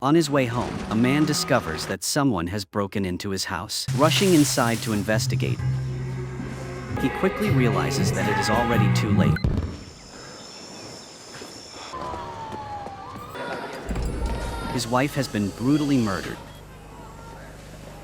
On his way home, a man discovers that someone has broken into his house. Rushing inside to investigate, he quickly realizes that it is already too late. His wife has been brutally murdered.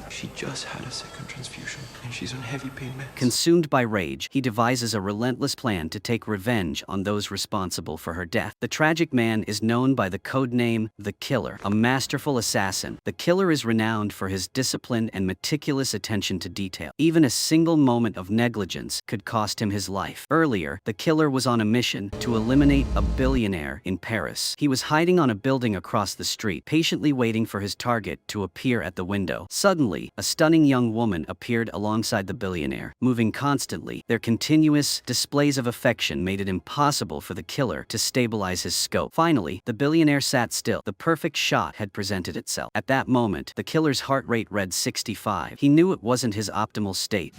She just had a second transfusion, and she's on heavy pain meds. Consumed by rage, he devises a relentless plan to take revenge on those responsible for her death. The tragic man is known by the code name The Killer, a masterful assassin. The killer is renowned for his discipline and meticulous attention to detail. Even a single moment of negligence could cost him his life. Earlier, the killer was on a mission to eliminate a billionaire in Paris. He was hiding on a building across the street, patiently waiting for his target to appear at the window. Suddenly, a stunning young woman appeared alongside the billionaire, moving constantly. Their continuous displays of affection made it impossible for the killer to stabilize his scope. Finally, the billionaire sat still. The perfect shot had presented itself. At that moment, the killer's heart rate read 65. He knew it wasn't his optimal state.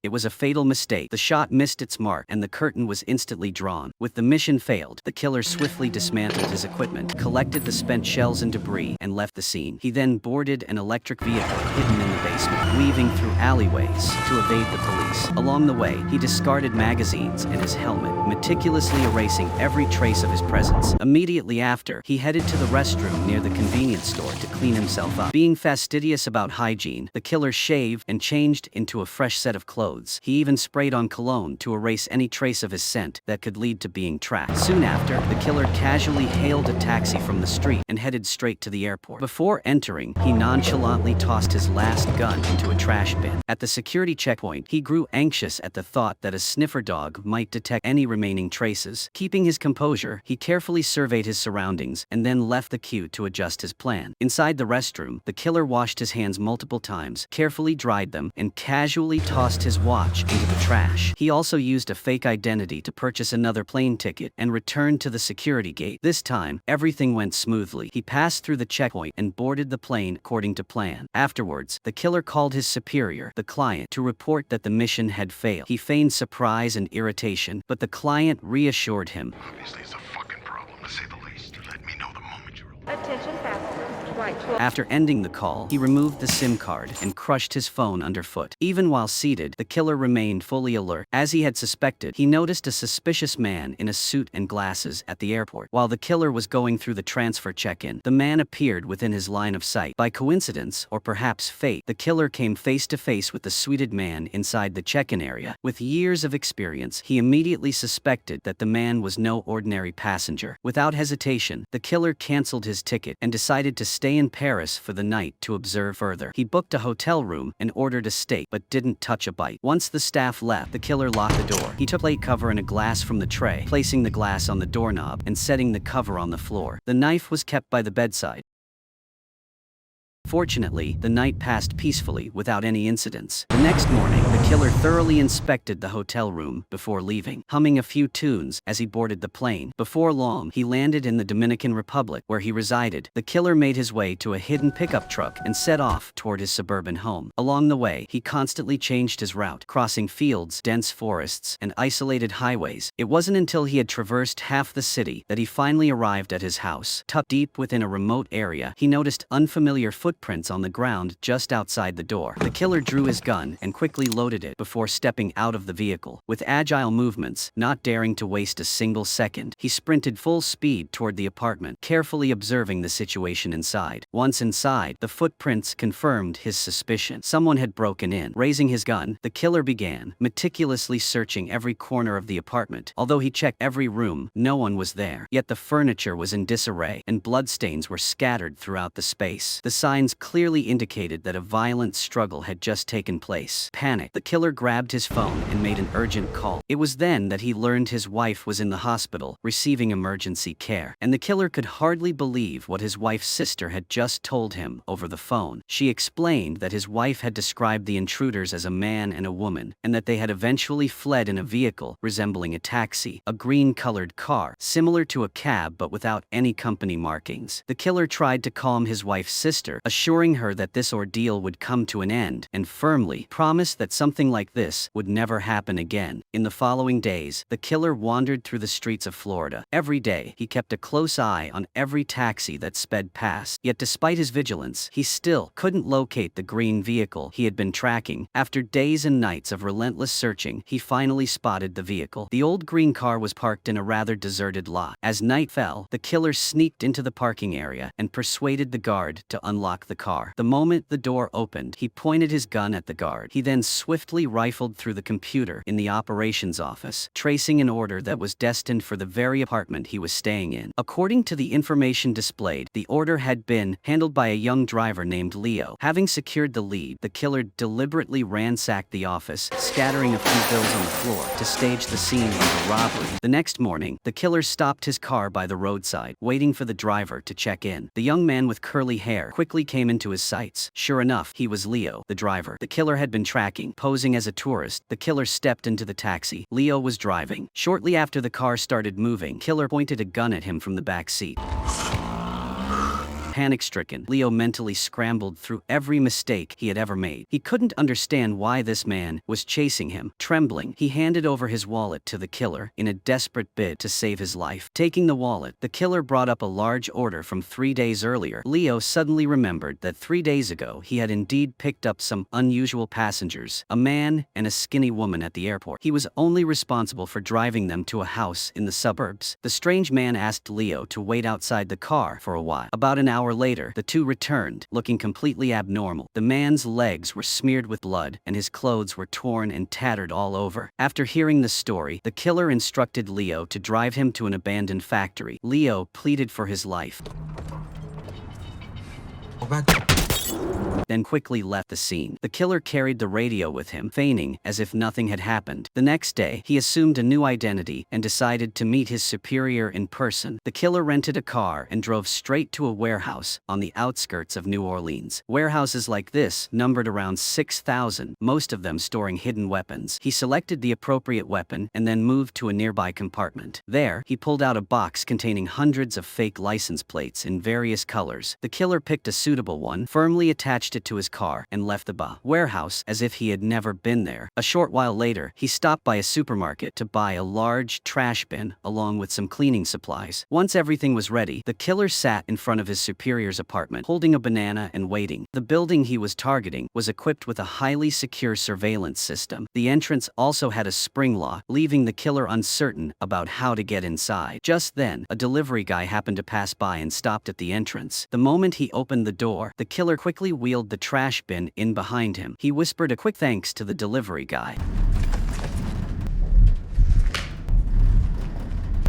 It was a fatal mistake. The shot missed its mark, and the curtain was instantly drawn. With the mission failed, the killer swiftly dismantled his equipment, collected the spent shells and debris, and left the scene. He then boarded an electric vehicle hidden in the basement, weaving through alleyways to evade the police. Along the way, he discarded magazines and his helmet, meticulously erasing every trace of his presence. Immediately after, he headed to the restroom near the convenience store to clean himself up. Being fastidious about hygiene, the killer shaved and changed into a fresh set of clothes. He even sprayed on cologne to erase any trace of his scent that could lead to being tracked. Soon after, the killer casually hailed a taxi from the street and headed straight to the airport. Before entering, he nonchalantly tossed his last gun into a trash bin. At the security checkpoint, he grew anxious at the thought that a sniffer dog might detect any remaining traces. Keeping his composure, he carefully surveyed his surroundings and then left the queue to adjust his plan. Inside the restroom, the killer washed his hands multiple times, carefully dried them, and casually tossed his watch into the trash. He also used a fake identity to purchase another plane ticket and returned to the security gate. This time, everything went smoothly. He passed through the checkpoint and boarded the plane according to plan. Afterwards, the killer called his superior, the client, to report that the mission had failed. He feigned surprise and irritation, but the client reassured him. Obviously, it's a fucking problem, to say the least. Let me know the moment you're Attention passengers. Flight 12. After ending the call, he removed the SIM card and crushed his phone underfoot. Even while seated, the killer remained fully alert. As he had suspected, he noticed a suspicious man in a suit and glasses at the airport. While the killer was going through the transfer check-in, the man appeared within his line of sight. By coincidence, or perhaps fate, the killer came face to face with the suited man inside the check-in area. With years of experience, he immediately suspected that the man was no ordinary passenger. Without hesitation, the killer canceled his ticket and decided to stay in Paris for the night to observe further. He booked a hotel room and ordered a steak, but didn't touch a bite. Once the staff left, the killer locked the door. He took a plate cover and a glass from the tray, placing the glass on the doorknob and setting the cover on the floor. The knife was kept by the bedside. Fortunately, the night passed peacefully without any incidents. The next morning, the killer thoroughly inspected the hotel room before leaving, humming a few tunes as he boarded the plane. Before long, he landed in the Dominican Republic, where he resided. The killer made his way to a hidden pickup truck and set off toward his suburban home. Along the way, he constantly changed his route, crossing fields, dense forests, and isolated highways. It wasn't until he had traversed half the city that he finally arrived at his house. Tucked deep within a remote area, he noticed unfamiliar footprints on the ground just outside the door. The killer drew his gun and quickly loaded it before stepping out of the vehicle. With agile movements, not daring to waste a single second, he sprinted full speed toward the apartment, carefully observing the situation inside. Once inside, the footprints confirmed his suspicion. Someone had broken in. Raising his gun, the killer began, meticulously searching every corner of the apartment. Although he checked every room, no one was there. Yet the furniture was in disarray, and bloodstains were scattered throughout the space. The signs clearly indicated that a violent struggle had just taken place. Panicked, the killer grabbed his phone and made an urgent call. It was then that he learned his wife was in the hospital, receiving emergency care. And the killer could hardly believe what his wife's sister had just told him over the phone. She explained that his wife had described the intruders as a man and a woman, and that they had eventually fled in a vehicle resembling a taxi, a green-colored car, similar to a cab but without any company markings. The killer tried to calm his wife's sister, assuring her that this ordeal would come to an end, and firmly promised that something like this would never happen again. In the following days, the killer wandered through the streets of Florida. Every day, he kept a close eye on every taxi that sped past. Yet despite his vigilance, he still couldn't locate the green vehicle he had been tracking. After days and nights of relentless searching, he finally spotted the vehicle. The old green car was parked in a rather deserted lot. As night fell, the killer sneaked into the parking area and persuaded the guard to unlock the car. The moment the door opened, he pointed his gun at the guard. He then swiftly rifled through the computer in the operations office, tracing an order that was destined for the very apartment he was staying in. According to the information displayed, the order had been handled by a young driver named Leo. Having secured the lead, the killer deliberately ransacked the office, scattering a few bills on the floor to stage the scene of the robbery. The next morning, the killer stopped his car by the roadside, waiting for the driver to check in. The young man with curly hair quickly came into his sights. Sure enough, he was Leo, the driver the killer had been tracking. Posing as a tourist, the killer stepped into the taxi Leo was driving. Shortly after the car started moving, killer pointed a gun at him from the back seat. Panic-stricken, Leo mentally scrambled through every mistake he had ever made. He couldn't understand why this man was chasing him. Trembling, he handed over his wallet to the killer in a desperate bid to save his life. Taking the wallet, the killer brought up a large order from 3 days earlier. Leo suddenly remembered that 3 days ago he had indeed picked up some unusual passengers, a man and a skinny woman at the airport. He was only responsible for driving them to a house in the suburbs. The strange man asked Leo to wait outside the car for a while. About an hour later, the two returned, looking completely abnormal. The man's legs were smeared with blood, and his clothes were torn and tattered all over. After hearing the story, the killer instructed Leo to drive him to an abandoned factory. Leo pleaded for his life, then quickly left the scene. The killer carried the radio with him, feigning as if nothing had happened. The next day, he assumed a new identity and decided to meet his superior in person. The killer rented a car and drove straight to a warehouse on the outskirts of New Orleans. Warehouses like this numbered around 6,000, most of them storing hidden weapons. He selected the appropriate weapon and then moved to a nearby compartment. There, he pulled out a box containing hundreds of fake license plates in various colors. The killer picked a suitable one, firmly attached it to his car, and left the warehouse as if he had never been there. A short while later, he stopped by a supermarket to buy a large trash bin along with some cleaning supplies. Once everything was ready, the killer sat in front of his superior's apartment, holding a banana and waiting. The building he was targeting was equipped with a highly secure surveillance system. The entrance also had a spring lock, leaving the killer uncertain about how to get inside. Just then, a delivery guy happened to pass by and stopped at the entrance. The moment he opened the door, the killer quickly wheeled the trash bin in behind him. He whispered a quick thanks to the delivery guy.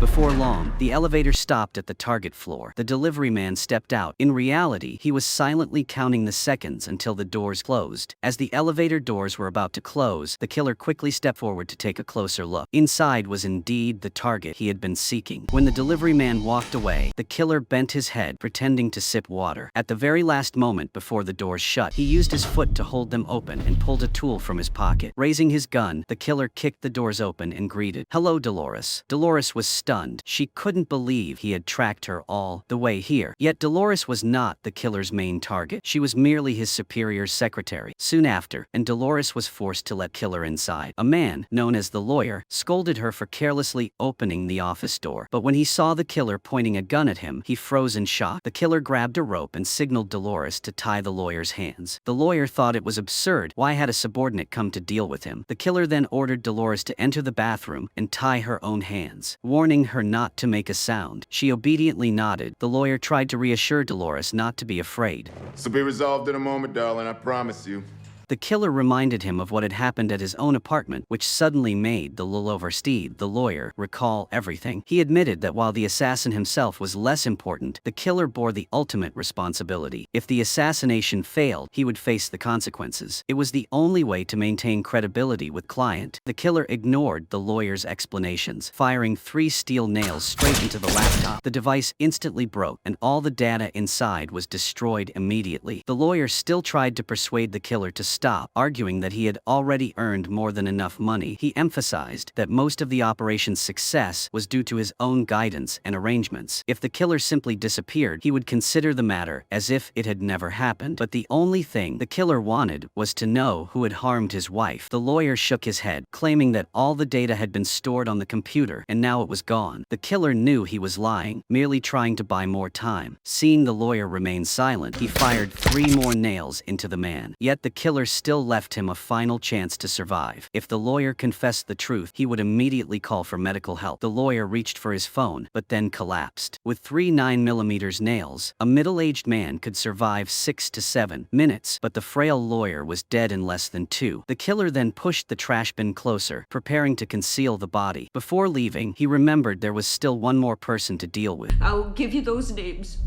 Before long, the elevator stopped at the target floor. The delivery man stepped out. In reality, he was silently counting the seconds until the doors closed. As the elevator doors were about to close, the killer quickly stepped forward to take a closer look. Inside was indeed the target he had been seeking. When the delivery man walked away, the killer bent his head, pretending to sip water. At the very last moment before the doors shut, he used his foot to hold them open and pulled a tool from his pocket. Raising his gun, the killer kicked the doors open and greeted, "Hello, Dolores." Dolores was stunned. She couldn't believe he had tracked her all the way here. Yet Dolores was not the killer's main target. She was merely his superior's secretary. Soon after, and Dolores was forced to let killer inside. A man, known as the lawyer, scolded her for carelessly opening the office door. But when he saw the killer pointing a gun at him, he froze in shock. The killer grabbed a rope and signaled Dolores to tie the lawyer's hands. The lawyer thought it was absurd. Why had a subordinate come to deal with him? The killer then ordered Dolores to enter the bathroom and tie her own hands, warning her not to make a sound. She obediently nodded. The lawyer tried to reassure Dolores not to be afraid. This will be resolved in a moment, darling, I promise you. The killer reminded him of what had happened at his own apartment, which suddenly made the Oversteed, the lawyer, recall everything. He admitted that while the assassin himself was less important, the killer bore the ultimate responsibility. If the assassination failed, he would face the consequences. It was the only way to maintain credibility with client. The killer ignored the lawyer's explanations, firing 3 steel nails straight into the laptop. The device instantly broke, and all the data inside was destroyed immediately. The lawyer still tried to persuade the killer to stop, arguing that he had already earned more than enough money. He emphasized that most of the operation's success was due to his own guidance and arrangements. If the killer simply disappeared, he would consider the matter as if it had never happened. But the only thing the killer wanted was to know who had harmed his wife. The lawyer shook his head, claiming that all the data had been stored on the computer and now it was gone. The killer knew he was lying, merely trying to buy more time. Seeing the lawyer remain silent, he fired 3 more nails into the man. Yet the killer still left him a final chance to survive. If the lawyer confessed the truth, he would immediately call for medical help. The lawyer reached for his phone, but then collapsed. With 3 9mm nails, a middle-aged man could survive 6 to 7 minutes, but the frail lawyer was dead in less than 2. The killer then pushed the trash bin closer, preparing to conceal the body. Before leaving, he remembered there was still one more person to deal with. I'll give you those names.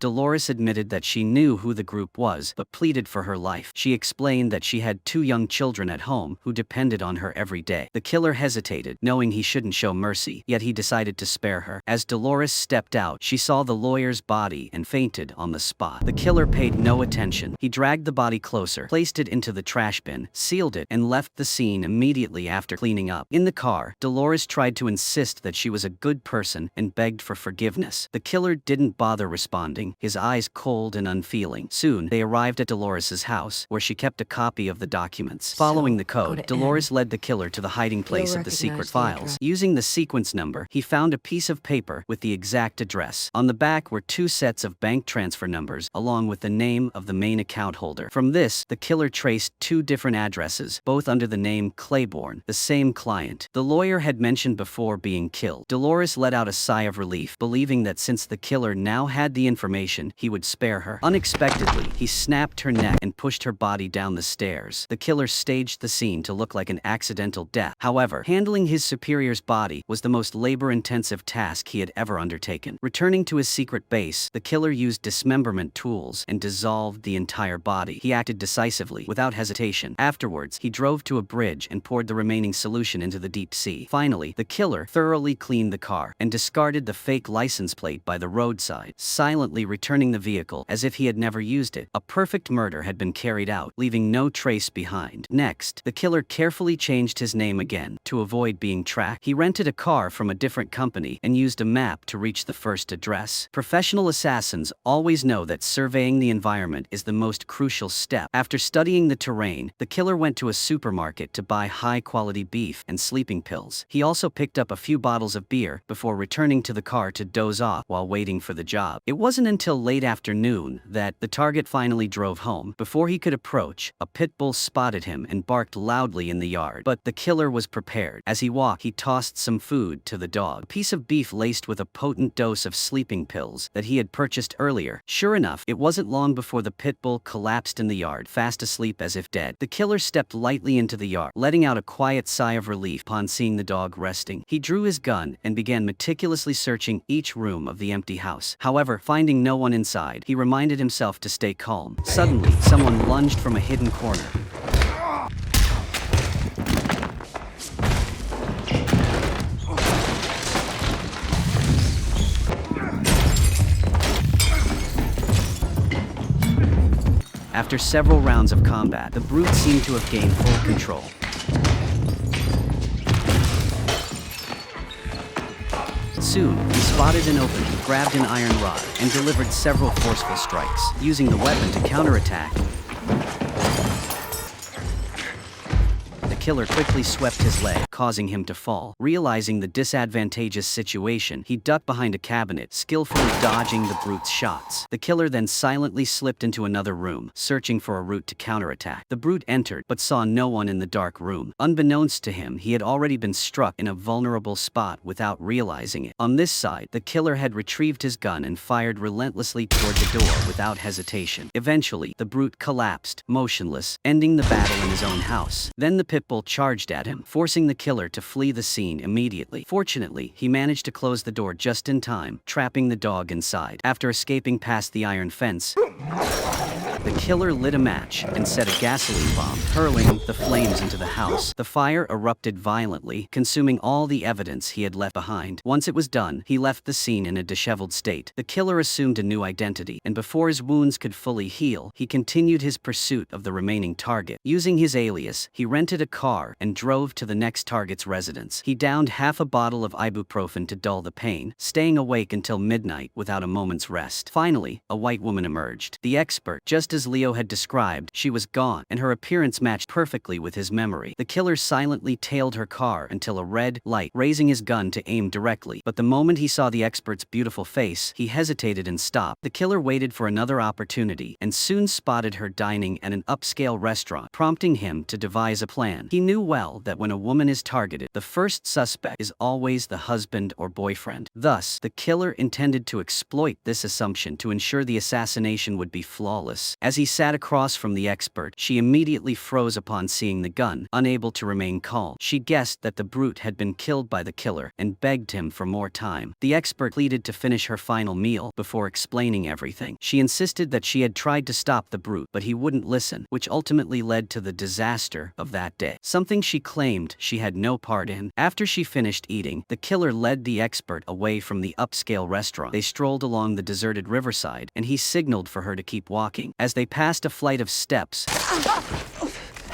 Dolores admitted that she knew who the group was, but pleaded for her life. She explained that she had 2 young children at home who depended on her every day. The killer hesitated, knowing he shouldn't show mercy, yet he decided to spare her. As Dolores stepped out, she saw the lawyer's body and fainted on the spot. The killer paid no attention. He dragged the body closer, placed it into the trash bin, sealed it, and left the scene immediately after cleaning up. In the car, Dolores tried to insist that she was a good person and begged for forgiveness. The killer didn't bother responding, his eyes cold and unfeeling. Soon, they arrived at Dolores's house, where she kept a copy of the documents. Following the code, Dolores led the killer to the hiding place of the secret files. Using the sequence number, he found a piece of paper with the exact address. On the back were 2 sets of bank transfer numbers, along with the name of the main account holder. From this, the killer traced 2 different addresses, both under the name Claiborne, the same client the lawyer had mentioned before being killed. Dolores let out a sigh of relief, believing that since the killer now had the information, he would spare her. Unexpectedly, he snapped her neck and pushed her body down the stairs. The killer staged the scene to look like an accidental death. However, handling his superior's body was the most labor-intensive task he had ever undertaken. Returning to his secret base, the killer used dismemberment tools and dissolved the entire body. He acted decisively, without hesitation. Afterwards, he drove to a bridge and poured the remaining solution into the deep sea. Finally, the killer thoroughly cleaned the car and discarded the fake license plate by the roadside, silently returning the vehicle as if he had never used it. A perfect murder had been carried out, leaving no trace behind. Next, the killer carefully changed his name again to avoid being tracked. He rented a car from a different company and used a map to reach the first address. Professional assassins always know that surveying the environment is the most crucial step. After studying the terrain, the killer went to a supermarket to buy high-quality beef and sleeping pills. He also picked up a few bottles of beer before returning to the car to doze off while waiting for the job. It wasn't until late afternoon that the target finally drove home. Before he could approach, a pit bull spotted him and barked loudly in the yard. But the killer was prepared. As he walked, he tossed some food to the dog, a piece of beef laced with a potent dose of sleeping pills that he had purchased earlier. Sure enough, it wasn't long before the pit bull collapsed in the yard, fast asleep as if dead. The killer stepped lightly into the yard, letting out a quiet sigh of relief upon seeing the dog resting. He drew his gun and began meticulously searching each room of the empty house. However, finding no one inside, he reminded himself to stay calm. Suddenly, someone lunged from a hidden corner. After several rounds of combat, the brute seemed to have gained full control. Soon, he spotted an opening, grabbed an iron rod, and delivered several forceful strikes. Using the weapon to counterattack, the killer quickly swept his leg, causing him to fall. Realizing the disadvantageous situation, he ducked behind a cabinet, skillfully dodging the brute's shots. The killer then silently slipped into another room, searching for a route to counterattack. The brute entered, but saw no one in the dark room. Unbeknownst to him, he had already been struck in a vulnerable spot without realizing it. On this side, the killer had retrieved his gun and fired relentlessly toward the door without hesitation. Eventually, the brute collapsed, motionless, ending the battle in his own house. Then the pit bull charged at him, forcing the killer to flee the scene immediately. Fortunately, he managed to close the door just in time, trapping the dog inside. After escaping past the iron fence, The killer lit a match and set a gasoline bomb, hurling the flames into the house. The fire erupted violently, consuming all the evidence he had left behind. Once it was done, he left the scene in a disheveled state. The killer assumed a new identity, and before his wounds could fully heal, he continued his pursuit of the remaining target. Using his alias, he rented a car and drove to the next target's residence. He downed half a bottle of ibuprofen to dull the pain, staying awake until midnight without a moment's rest. Finally, a white woman emerged. The expert, just as Leo had described, she was gone, and her appearance matched perfectly with his memory. The killer silently tailed her car until a red light, raising his gun to aim directly. But the moment he saw the expert's beautiful face, he hesitated and stopped. The killer waited for another opportunity and soon spotted her dining at an upscale restaurant, prompting him to devise a plan. He knew well that when a woman is targeted, the first suspect is always the husband or boyfriend. Thus, the killer intended to exploit this assumption to ensure the assassination would be flawless. As he sat across from the expert, she immediately froze upon seeing the gun, unable to remain calm. She guessed that the brute had been killed by the killer and begged him for more time. The expert pleaded to finish her final meal before explaining everything. She insisted that she had tried to stop the brute, but he wouldn't listen, which ultimately led to the disaster of that day, something she claimed she had no part in. After she finished eating, the killer led the expert away from the upscale restaurant. They strolled along the deserted riverside, and he signaled for her to keep walking. As they passed a flight of steps,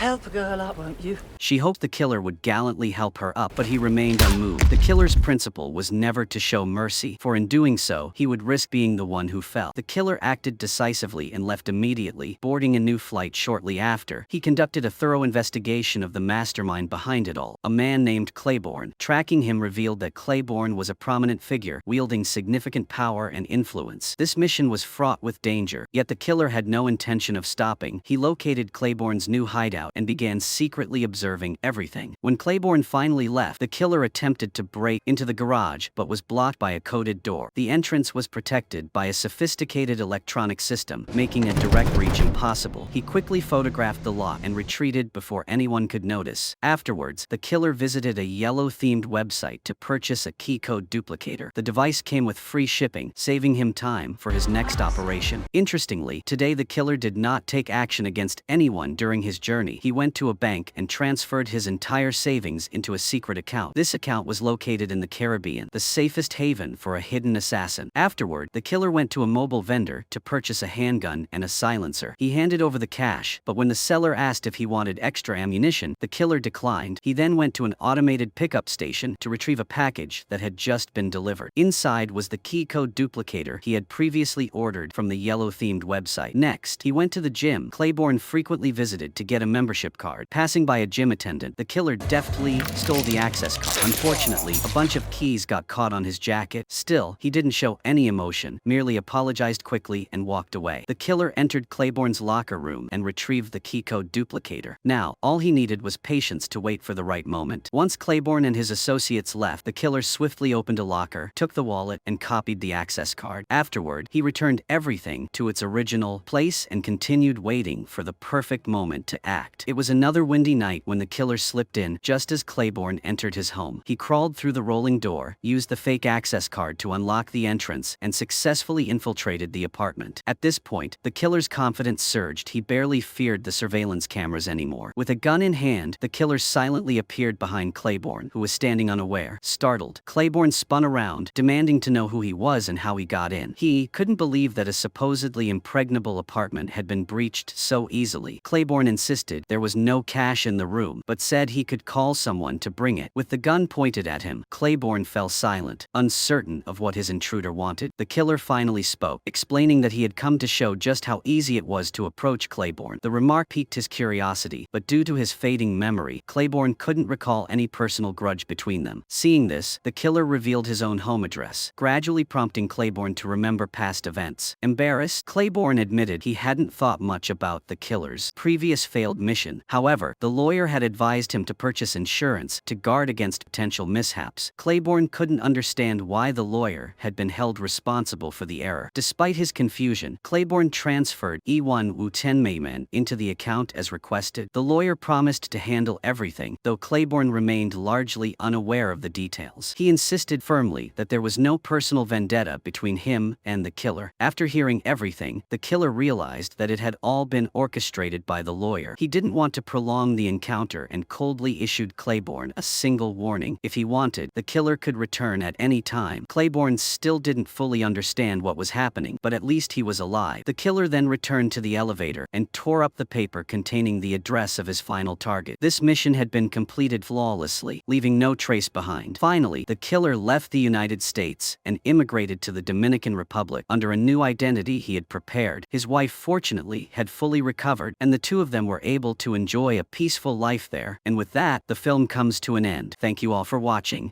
Help a girl up, won't you? she hoped the killer would gallantly help her up, but he remained unmoved. The killer's principle was never to show mercy, for in doing so, he would risk being the one who fell. The killer acted decisively and left immediately, boarding a new flight shortly after. He conducted a thorough investigation of the mastermind behind it all, a man named Claiborne. Tracking him revealed that Claiborne was a prominent figure, wielding significant power and influence. This mission was fraught with danger, yet the killer had no intention of stopping. He located Claiborne's new hideout and began secretly observing everything. When Claiborne finally left, the killer attempted to break into the garage but was blocked by a coded door. The entrance was protected by a sophisticated electronic system, making a direct reach impossible. He quickly photographed the lock and retreated before anyone could notice. Afterwards, the killer visited a yellow-themed website to purchase a key code duplicator. The device came with free shipping, saving him time for his next operation. Interestingly, today the killer did not take action against anyone during his journey. He went to a bank and transferred his entire savings into a secret account. This account was located in the Caribbean, the safest haven for a hidden assassin. Afterward, the killer went to a mobile vendor to purchase a handgun and a silencer. He handed over the cash, but when the seller asked if he wanted extra ammunition, the killer declined. He then went to an automated pickup station to retrieve a package that had just been delivered. Inside was the key code duplicator he had previously ordered from the yellow-themed website. Next, he went to the gym Claiborne frequently visited to get a membership card. Passing by a gym attendant, the killer deftly stole the access card. Unfortunately, a bunch of keys got caught on his jacket. Still, he didn't show any emotion, merely apologized quickly and walked away. The killer entered Claiborne's locker room and retrieved the key code duplicator. Now, all he needed was patience to wait for the right moment. Once Claiborne and his associates left, the killer swiftly opened a locker, took the wallet, and copied the access card. Afterward, he returned everything to its original place and continued waiting for the perfect moment to act. It was another windy night when the killer slipped in just as Claiborne entered his home. He crawled through the rolling door, used the fake access card to unlock the entrance, and successfully infiltrated the apartment. At this point, the killer's confidence surged. He barely feared the surveillance cameras anymore. With a gun in hand, the killer silently appeared behind Claiborne, who was standing unaware. Startled, Claiborne spun around, demanding to know who he was and how he got in. He couldn't believe that a supposedly impregnable apartment had been breached so easily. Claiborne insisted there was no cash in the room, but said he could call someone to bring it. With the gun pointed at him, Claiborne fell silent, uncertain of what his intruder wanted. The killer finally spoke, explaining that he had come to show just how easy it was to approach Claiborne. The remark piqued his curiosity, but due to his fading memory, Claiborne couldn't recall any personal grudge between them. Seeing this, the killer revealed his own home address, gradually prompting Claiborne to remember past events. Embarrassed, Claiborne admitted he hadn't thought much about the killer's previous failed mission. However, the lawyer had advised him to purchase insurance to guard against potential mishaps. Claiborne couldn't understand why the lawyer had been held responsible for the error. Despite his confusion, Claiborne transferred E1 Wu Tenmeiman into the account as requested. The lawyer promised to handle everything, though Claiborne remained largely unaware of the details. He insisted firmly that there was no personal vendetta between him and the killer. After hearing everything, the killer realized that it had all been orchestrated by the lawyer. He didn't want to prolong the encounter and coldly issued Claiborne a single warning. If he wanted, the killer could return at any time. Claiborne still didn't fully understand what was happening, but at least he was alive. The killer then returned to the elevator and tore up the paper containing the address of his final target. This mission had been completed flawlessly, leaving no trace behind. Finally, the killer left the United States and immigrated to the Dominican Republic under a new identity he had prepared. His wife, fortunately, had fully recovered, and the two of them were able to enjoy a peaceful life there. And with that, the film comes to an end. Thank you all for watching.